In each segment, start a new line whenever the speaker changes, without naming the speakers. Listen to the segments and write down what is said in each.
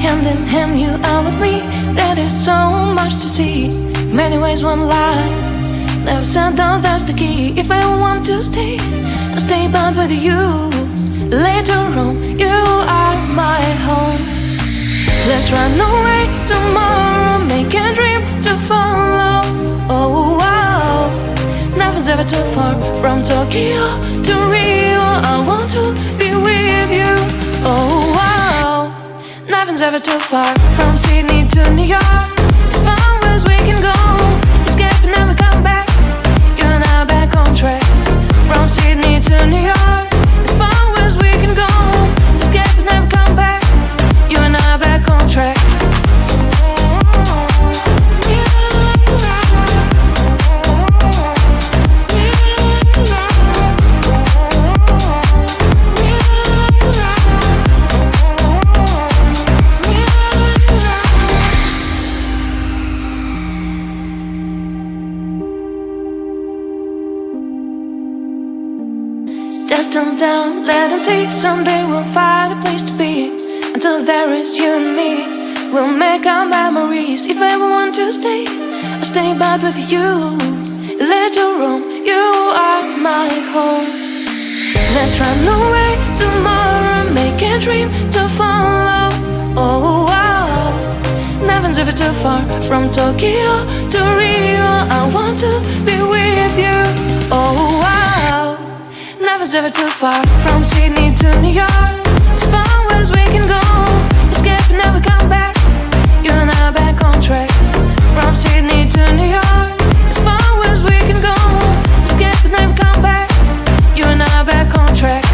Hand in hand, you are with me. That is so much to see. Many ways, one life. Never said that that's the key. If I want to stay, I'll stay but with you. Later on, you are my home. Let's run away tomorrow, make a dream to follow. Oh wow, nothing's ever too far. From Tokyo to Rio, I want to be with you. Oh wow, nothing's ever too far. From Sydney to New York, as far as we can go. Escape and never come back. You and I back on track. From Sydney to New York, as far as we can go. Escape and never come back. You and I back on track. Destined down, let us see. Someday we'll find a place to be. Until there is you and me, we'll make our memories. If I ever want to stay, I'll stay back with you. Later on, you are my home. Let's run away tomorrow, make a dream to follow. Oh wow, nothing's ever too far. From Tokyo to Rio, I want to be with you. Oh wow, nothing's ever too far. From Sydney to New York, as far as we can go. Escape and never come back. You and I back on track. From Sydney to New York, as far as we can go. Escape and never come back. You and I back on track.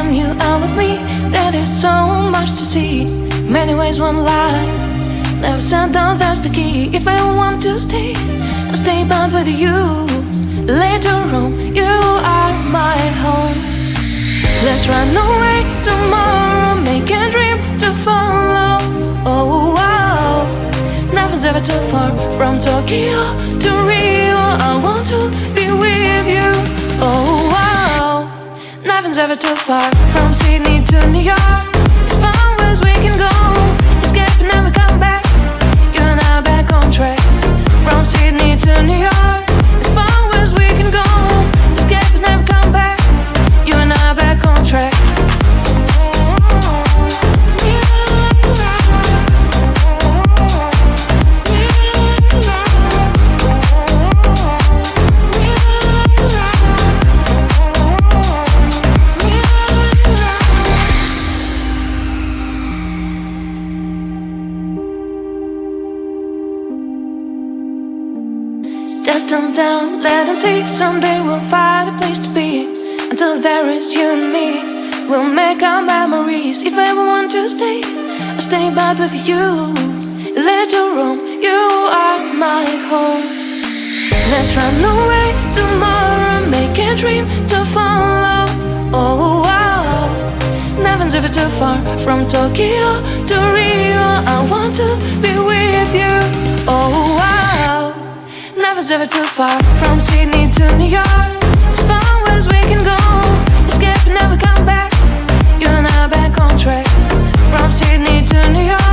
when you are with me, there is so much to see. Many ways, one life. Never said down, that's the key. If I want to stay, I'll stay bound with you. Later on, you are my home. Let's run away tomorrow, make a dream to follow. Oh wow, nothing's ever too far from Tokyo to Rio. I want to be with you. Oh wow, nothing's ever too far from Sydney to New York. As far as we can go, escape and never come back. You and I back on track. From Sydney to New York, as far as we can go, escape and never come back. You and I back on track. Just calm down, let us see. Someday we'll find a place to be. Until there is you and me, we'll make our memories. If I ever want to stay, I'll stay back with you. Later on, you are my home. Let's run away tomorrow, make a dream to follow. Oh wow, nothing's ever too far from Tokyo to Rio. I want to be with you. Oh wow, nothing's ever too far from Sydney to New York. As far as we can go, escape and never come back. You and I back on track. From Sydney to New York.